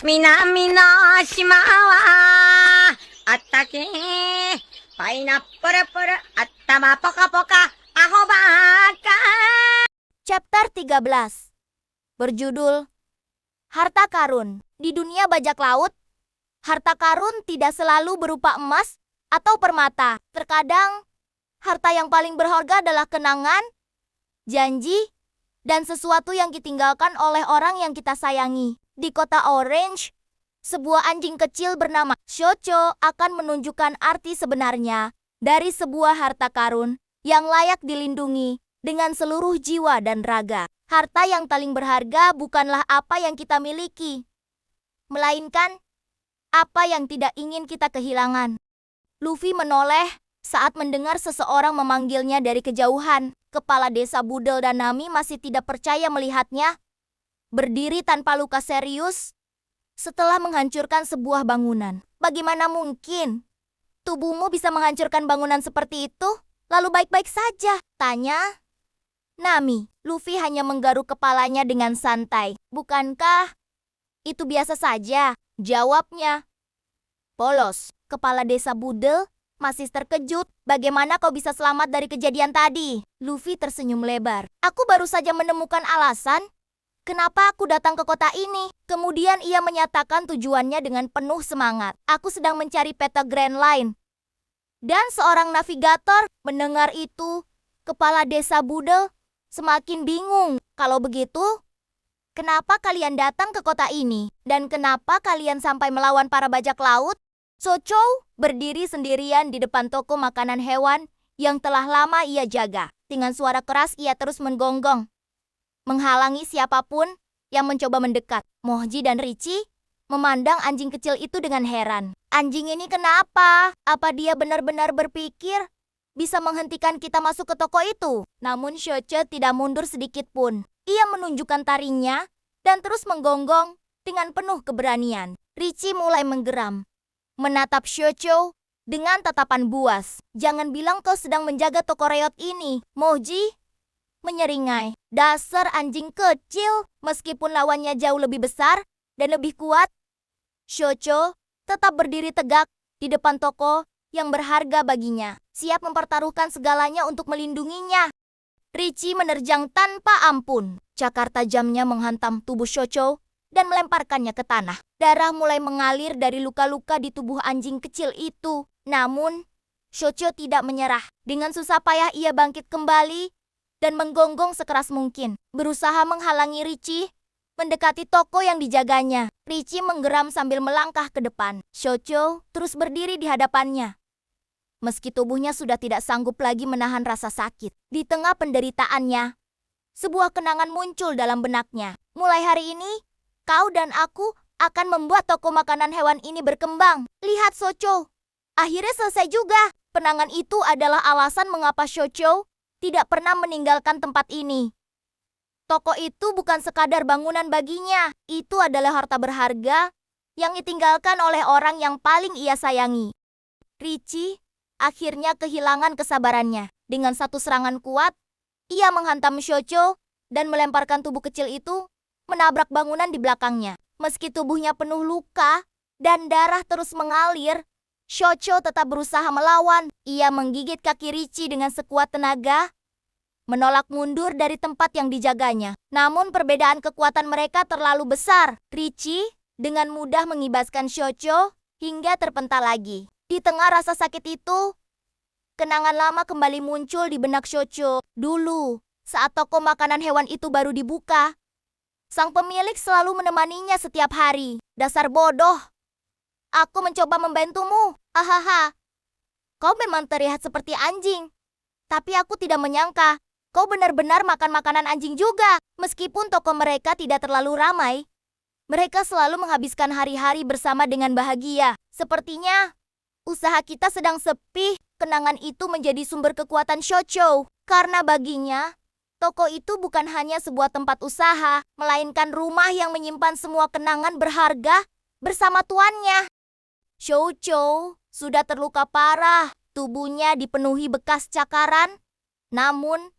南の島はあったけパイナップルプル頭ポカポカアホバカ. Chapter 13 berjudul Harta Karun. Di dunia bajak laut, harta karun tidak selalu berupa emas atau permata. Terkadang, harta yang paling berharga adalah kenangan, janji, dan sesuatu yang ditinggalkan oleh orang yang kita sayangi. Di kota Orange, sebuah anjing kecil bernama Chocho akan menunjukkan arti sebenarnya dari sebuah harta karun yang layak dilindungi dengan seluruh jiwa dan raga. Harta yang paling berharga bukanlah apa yang kita miliki, melainkan apa yang tidak ingin kita kehilangan. Luffy menoleh saat mendengar seseorang memanggilnya dari kejauhan. Kepala desa Budel dan Nami masih tidak percaya melihatnya berdiri tanpa luka serius setelah menghancurkan sebuah bangunan. Bagaimana mungkin tubuhmu bisa menghancurkan bangunan seperti itu, lalu baik-baik saja? Tanya Nami. Luffy hanya menggaruk kepalanya dengan santai. Bukankah itu biasa saja? Jawabnya. Polos. Kepala desa Budel masih terkejut. Bagaimana kau bisa selamat dari kejadian tadi? Luffy tersenyum lebar. Aku baru saja menemukan alasan kenapa aku datang ke kota ini. Kemudian ia menyatakan tujuannya dengan penuh semangat. Aku sedang mencari peta Grand Line. Dan seorang navigator mendengar itu. Kepala desa Budel semakin bingung. Kalau begitu, kenapa kalian datang ke kota ini? Dan kenapa kalian sampai melawan para bajak laut? Chocho berdiri sendirian di depan toko makanan hewan yang telah lama ia jaga. Dengan suara keras ia terus menggonggong, menghalangi siapapun yang mencoba mendekat. Moji dan Richie memandang anjing kecil itu dengan heran. Anjing ini kenapa? Apa dia benar-benar berpikir bisa menghentikan kita masuk ke toko itu? Namun Chocho tidak mundur sedikit pun. Ia menunjukkan taringnya dan terus menggonggong dengan penuh keberanian. Richie mulai menggeram, menatap Chocho dengan tatapan buas. Jangan bilang kau sedang menjaga toko reot ini. Moji menyeringai. Dasar anjing kecil. Meskipun lawannya jauh lebih besar dan lebih kuat, Chocho tetap berdiri tegak di depan toko yang berharga baginya, siap mempertaruhkan segalanya untuk melindunginya. Richie menerjang tanpa ampun. Cakar tajamnya menghantam tubuh Chocho dan melemparkannya ke tanah. Darah mulai mengalir dari luka-luka di tubuh anjing kecil itu. Namun, Chocho tidak menyerah. Dengan susah payah ia bangkit kembali dan menggonggong sekeras mungkin, berusaha menghalangi Richie mendekati toko yang dijaganya. Richie menggeram sambil melangkah ke depan. Chocho terus berdiri di hadapannya, meski tubuhnya sudah tidak sanggup lagi menahan rasa sakit. Di tengah penderitaannya, sebuah kenangan muncul dalam benaknya. Mulai hari ini, kau dan aku akan membuat toko makanan hewan ini berkembang. Lihat Chocho, akhirnya selesai juga. Kenangan itu adalah alasan mengapa Chocho tidak pernah meninggalkan tempat ini. Toko itu bukan sekadar bangunan baginya. Itu adalah harta berharga yang ditinggalkan oleh orang yang paling ia sayangi. Richie akhirnya kehilangan kesabarannya. Dengan satu serangan kuat, ia menghantam Chocho dan melemparkan tubuh kecil itu menabrak bangunan di belakangnya. Meski tubuhnya penuh luka dan darah terus mengalir, Chocho tetap berusaha melawan. Ia menggigit kaki Richie dengan sekuat tenaga, menolak mundur dari tempat yang dijaganya. Namun perbedaan kekuatan mereka terlalu besar. Richie dengan mudah mengibaskan Chocho hingga terpental lagi. Di tengah rasa sakit itu, kenangan lama kembali muncul di benak Chocho. Dulu, saat toko makanan hewan itu baru dibuka, sang pemilik selalu menemaninya setiap hari. Dasar bodoh. Aku mencoba membantumu. Hahaha. Kau memang terlihat seperti anjing. Tapi aku tidak menyangka kau benar-benar makan makanan anjing juga. Meskipun toko mereka tidak terlalu ramai, mereka selalu menghabiskan hari-hari bersama dengan bahagia. Sepertinya usaha kita sedang sepi. Kenangan itu menjadi sumber kekuatan Chocho. Karena baginya, toko itu bukan hanya sebuah tempat usaha, melainkan rumah yang menyimpan semua kenangan berharga bersama tuannya. Chocho sudah terluka parah. Tubuhnya dipenuhi bekas cakaran. Namun,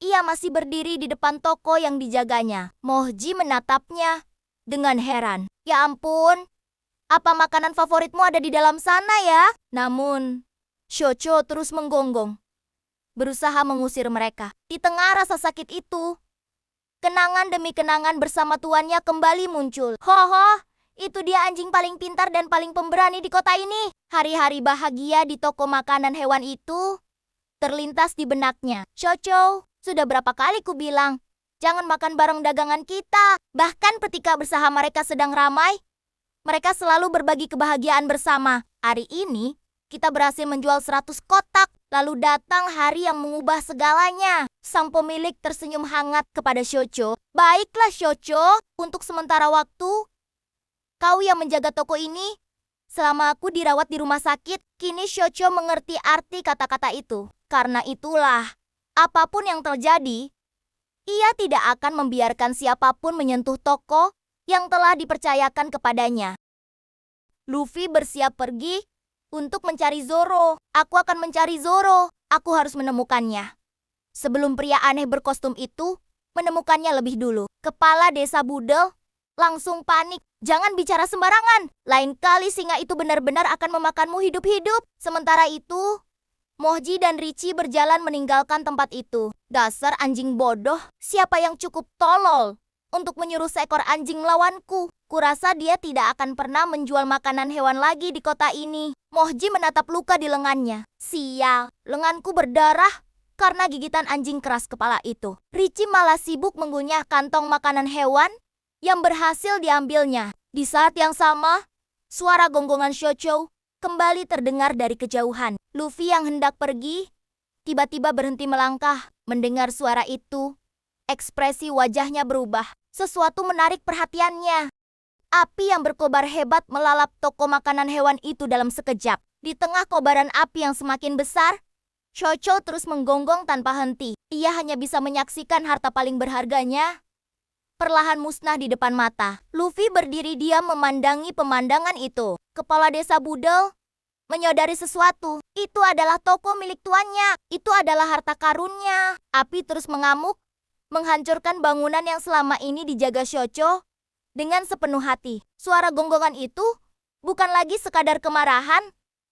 ia masih berdiri di depan toko yang dijaganya. Moji menatapnya dengan heran. Ya ampun, apa makanan favoritmu ada di dalam sana ya? Namun, Shoujo terus menggonggong, berusaha mengusir mereka. Di tengah rasa sakit itu, kenangan demi kenangan bersama tuannya kembali muncul. Hoho, itu dia anjing paling pintar dan paling pemberani di kota ini. Hari-hari bahagia di toko makanan hewan itu terlintas di benaknya. Shoujo, sudah berapa kali ku bilang, jangan makan bareng dagangan kita. Bahkan ketika bersama mereka sedang ramai, mereka selalu berbagi kebahagiaan bersama. Hari ini, kita berhasil menjual 100 kotak. Lalu datang hari yang mengubah segalanya. Sang pemilik tersenyum hangat kepada Shoujo. Baiklah Shoujo, untuk sementara waktu, kau yang menjaga toko ini. Selama aku dirawat di rumah sakit, kini Shoujo mengerti arti kata-kata itu. Karena itulah, apapun yang terjadi, ia tidak akan membiarkan siapapun menyentuh toko yang telah dipercayakan kepadanya. Luffy bersiap pergi untuk mencari Zoro. Aku akan mencari Zoro. Aku harus menemukannya. Sebelum pria aneh berkostum itu menemukannya lebih dulu. Kepala desa Budel langsung panik. Jangan bicara sembarangan. Lain kali singa itu benar-benar akan memakanmu hidup-hidup. Sementara itu, Moji dan Richie berjalan meninggalkan tempat itu. Dasar anjing bodoh, siapa yang cukup tolol untuk menyuruh seekor anjing melawanku? Kurasa dia tidak akan pernah menjual makanan hewan lagi di kota ini. Moji menatap luka di lengannya. Sial, lenganku berdarah karena gigitan anjing keras kepala itu. Richie malah sibuk mengunyah kantong makanan hewan yang berhasil diambilnya. Di saat yang sama, suara gonggongan Shoujo kembali terdengar dari kejauhan. Luffy yang hendak pergi, tiba-tiba berhenti melangkah. Mendengar suara itu, ekspresi wajahnya berubah. Sesuatu menarik perhatiannya. Api yang berkobar hebat melalap toko makanan hewan itu dalam sekejap. Di tengah kobaran api yang semakin besar, Shoujo terus menggonggong tanpa henti. Ia hanya bisa menyaksikan harta paling berharganya perlahan musnah di depan mata. Luffy berdiri diam memandangi pemandangan itu. Kepala desa Budel menyadari sesuatu. Itu adalah toko milik tuannya. Itu adalah harta karunnya. Api terus mengamuk, menghancurkan bangunan yang selama ini dijaga Shoujo dengan sepenuh hati. Suara gonggongan itu bukan lagi sekadar kemarahan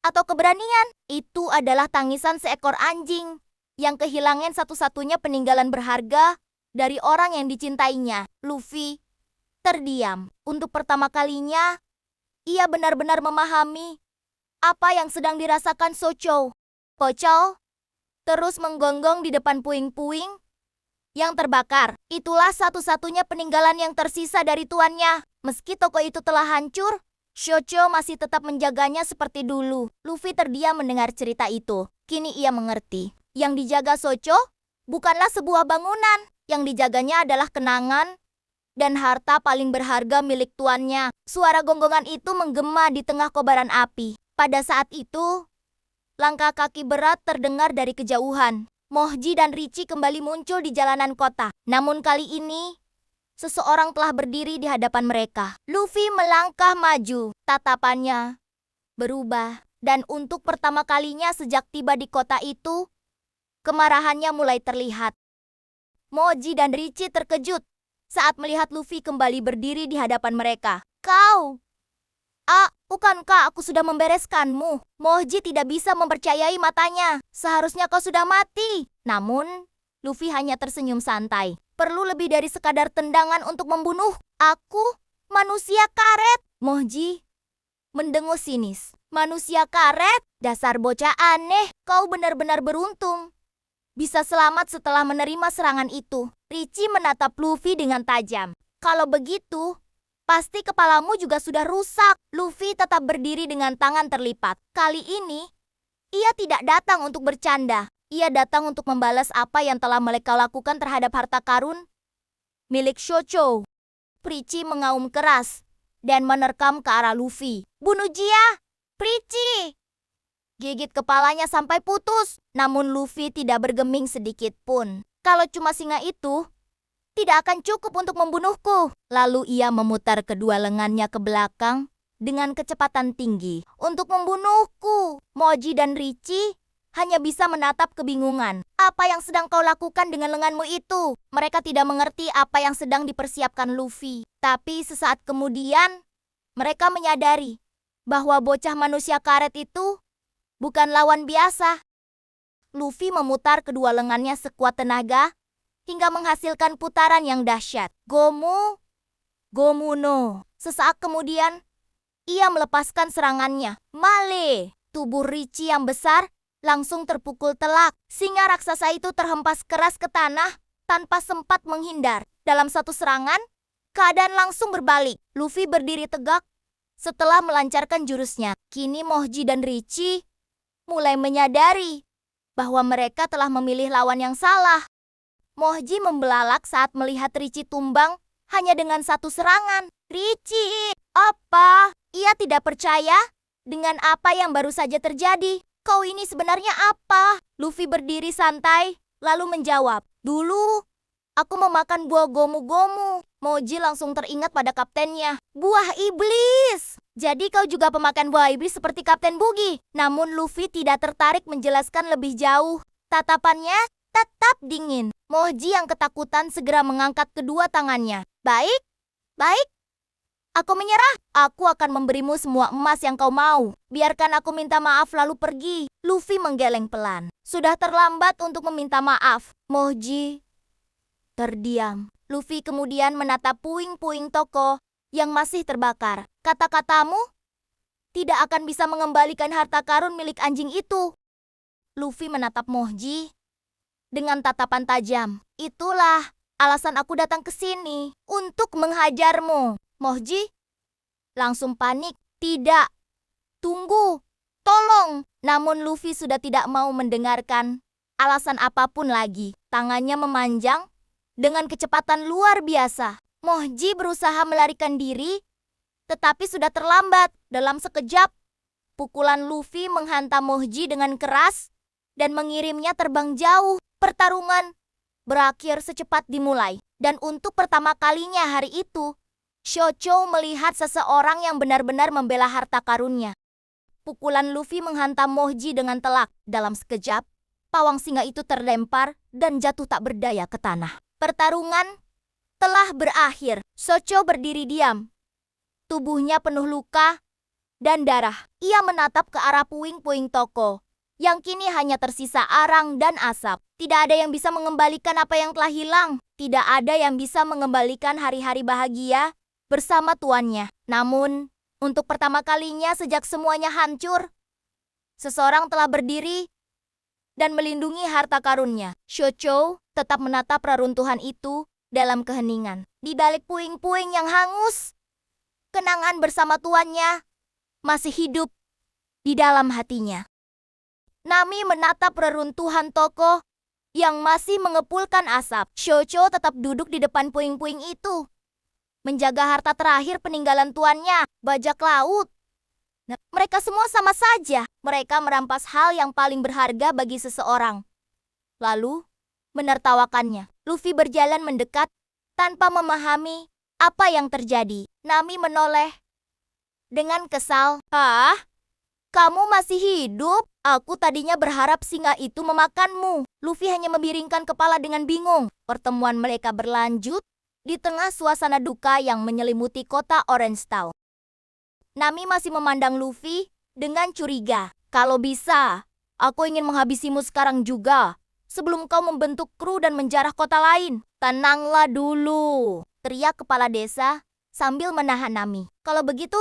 atau keberanian. Itu adalah tangisan seekor anjing yang kehilangan satu-satunya peninggalan berharga dari orang yang dicintainya. Luffy terdiam. Untuk pertama kalinya, ia benar-benar memahami apa yang sedang dirasakan Shoujo. Pocol terus menggonggong di depan puing-puing yang terbakar. Itulah satu-satunya peninggalan yang tersisa dari tuannya. Meski toko itu telah hancur, Shoujo masih tetap menjaganya seperti dulu. Luffy terdiam mendengar cerita itu. Kini ia mengerti. Yang dijaga Shoujo bukanlah sebuah bangunan. Yang dijaganya adalah kenangan dan harta paling berharga milik tuannya. Suara gonggongan itu menggema di tengah kobaran api. Pada saat itu, langkah kaki berat terdengar dari kejauhan. Moji dan Richie kembali muncul di jalanan kota. Namun kali ini, seseorang telah berdiri di hadapan mereka. Luffy melangkah maju. Tatapannya berubah. Dan untuk pertama kalinya sejak tiba di kota itu, kemarahannya mulai terlihat. Moji dan Richie terkejut saat melihat Luffy kembali berdiri di hadapan mereka. Kau! Bukankah aku sudah membereskanmu? Moji tidak bisa mempercayai matanya. Seharusnya kau sudah mati. Namun, Luffy hanya tersenyum santai. Perlu lebih dari sekadar tendangan untuk membunuh. Aku manusia karet. Moji mendengus sinis. Manusia karet? Dasar bocah aneh. Kau benar-benar beruntung bisa selamat setelah menerima serangan itu. Richie menatap Luffy dengan tajam. Kalau begitu, pasti kepalamu juga sudah rusak. Luffy tetap berdiri dengan tangan terlipat. Kali ini, ia tidak datang untuk bercanda. Ia datang untuk membalas apa yang telah mereka lakukan terhadap harta karun milik Shoujo. Richie mengaum keras dan menerkam ke arah Luffy. Bunuh dia! Richie! Gigit kepalanya sampai putus. Namun Luffy tidak bergeming sedikit pun. Kalau cuma singa itu, tidak akan cukup untuk membunuhku. Lalu ia memutar kedua lengannya ke belakang dengan kecepatan tinggi untuk membunuhku. Moji dan Richie hanya bisa menatap kebingungan. Apa yang sedang kau lakukan dengan lenganmu itu? Mereka tidak mengerti apa yang sedang dipersiapkan Luffy. Tapi sesaat kemudian, mereka menyadari bahwa bocah manusia karet itu bukan lawan biasa. Luffy memutar kedua lengannya sekuat tenaga hingga menghasilkan putaran yang dahsyat. Gomu no. Sesaat kemudian, ia melepaskan serangannya. Male! Tubuh Richie yang besar langsung terpukul telak. Singa raksasa itu terhempas keras ke tanah tanpa sempat menghindar. Dalam satu serangan, keadaan langsung berbalik. Luffy berdiri tegak setelah melancarkan jurusnya. Kini Moji dan Richie mulai menyadari bahwa mereka telah memilih lawan yang salah. Moji membelalak saat melihat Richie tumbang hanya dengan satu serangan. Richie, apa? Ia tidak percaya dengan apa yang baru saja terjadi. Kau ini sebenarnya apa? Luffy berdiri santai, lalu menjawab. Dulu, aku memakan buah gomu-gomu. Moji langsung teringat pada kaptennya. Buah iblis! Jadi kau juga pemakan buah iblis seperti Kapten Buggy. Namun Luffy tidak tertarik menjelaskan lebih jauh. Tatapannya tetap dingin. Moji yang ketakutan segera mengangkat kedua tangannya. Baik, baik. Aku menyerah. Aku akan memberimu semua emas yang kau mau. Biarkan aku minta maaf lalu pergi. Luffy menggeleng pelan. Sudah terlambat untuk meminta maaf. Moji terdiam. Luffy kemudian menatap puing-puing toko yang masih terbakar. Kata-katamu tidak akan bisa mengembalikan harta karun milik anjing itu. Luffy menatap Moji dengan tatapan tajam. Itulah alasan aku datang ke sini, untuk menghajarmu. Moji langsung panik. Tidak, tunggu, tolong. Namun Luffy sudah tidak mau mendengarkan alasan apapun lagi. Tangannya memanjang dengan kecepatan luar biasa. Moji berusaha melarikan diri, tetapi sudah terlambat. Dalam sekejap, pukulan Luffy menghantam Moji dengan keras dan mengirimnya terbang jauh. Pertarungan berakhir secepat dimulai. Dan untuk pertama kalinya hari itu, Shoujo melihat seseorang yang benar-benar membela harta karunnya. Pukulan Luffy menghantam Moji dengan telak. Dalam sekejap, pawang singa itu terlempar dan jatuh tak berdaya ke tanah. Pertarungan telah berakhir. Shoujo berdiri diam. Tubuhnya penuh luka dan darah. Ia menatap ke arah puing-puing toko, yang kini hanya tersisa arang dan asap. Tidak ada yang bisa mengembalikan apa yang telah hilang. Tidak ada yang bisa mengembalikan hari-hari bahagia bersama tuannya. Namun, untuk pertama kalinya sejak semuanya hancur, seseorang telah berdiri dan melindungi harta karunnya. Shoujo tetap menatap reruntuhan itu dalam keheningan. Di balik puing-puing yang hangus, kenangan bersama tuannya masih hidup di dalam hatinya. Nami menatap reruntuhan toko yang masih mengepulkan asap. Shoujo tetap duduk di depan puing-puing itu, menjaga harta terakhir peninggalan tuannya, bajak laut. Nah, mereka semua sama saja. Mereka merampas hal yang paling berharga bagi seseorang, lalu menertawakannya. Luffy berjalan mendekat tanpa memahami apa yang terjadi. Nami menoleh dengan kesal. Hah? Kamu masih hidup? Aku tadinya berharap singa itu memakanmu. Luffy hanya memiringkan kepala dengan bingung. Pertemuan mereka berlanjut di tengah suasana duka yang menyelimuti kota Orange Town. Nami masih memandang Luffy dengan curiga. Kalau bisa, aku ingin menghabisimu sekarang juga, sebelum kau membentuk kru dan menjarah kota lain. Tenanglah dulu, teriak kepala desa sambil menahan Nami. Kalau begitu,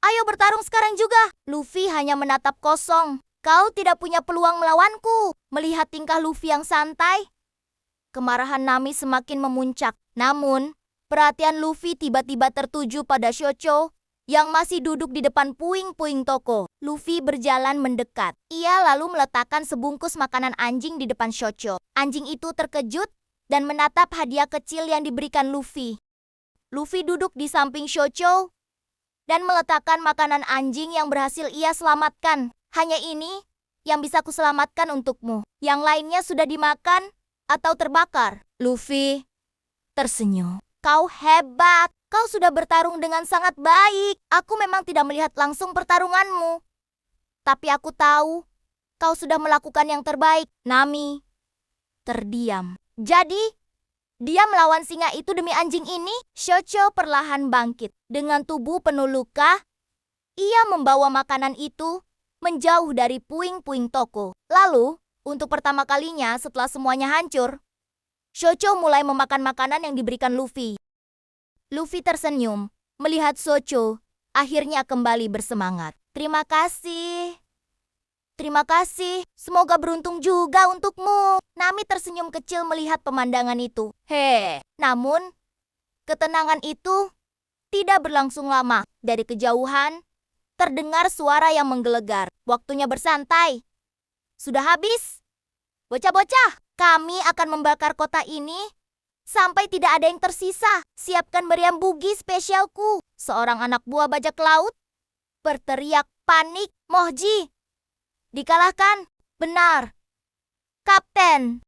ayo bertarung sekarang juga. Luffy hanya menatap kosong. Kau tidak punya peluang melawanku. Melihat tingkah Luffy yang santai, kemarahan Nami semakin memuncak. Namun, perhatian Luffy tiba-tiba tertuju pada Shoujo yang masih duduk di depan puing-puing toko. Luffy berjalan mendekat. Ia lalu meletakkan sebungkus makanan anjing di depan Shoujo. Anjing itu terkejut dan menatap hadiah kecil yang diberikan Luffy. Luffy duduk di samping Shoujo dan meletakkan makanan anjing yang berhasil ia selamatkan. Hanya ini yang bisa kuselamatkan untukmu. Yang lainnya sudah dimakan atau terbakar. Luffy tersenyum. Kau hebat. Kau sudah bertarung dengan sangat baik. Aku memang tidak melihat langsung pertarunganmu, tapi aku tahu Kau sudah melakukan yang terbaik. Nami terdiam. Jadi, dia melawan singa itu demi anjing ini? Shoujo perlahan bangkit. Dengan tubuh penuh luka, ia membawa makanan itu menjauh dari puing-puing toko. Lalu, untuk pertama kalinya setelah semuanya hancur, Shoujo mulai memakan makanan yang diberikan Luffy. Luffy tersenyum melihat Shoujo akhirnya kembali bersemangat. Terima kasih. Terima kasih. Semoga beruntung juga untukmu. Nami tersenyum kecil melihat pemandangan itu. Namun, ketenangan itu tidak berlangsung lama. Dari kejauhan, terdengar suara yang menggelegar. Waktunya bersantai. Sudah habis. Bocah-bocah, kami akan membakar kota ini sampai tidak ada yang tersisa. Siapkan meriam bugi spesialku. Seorang anak buah bajak laut berteriak panik. Moji dikalahkan. Benar, Kapten.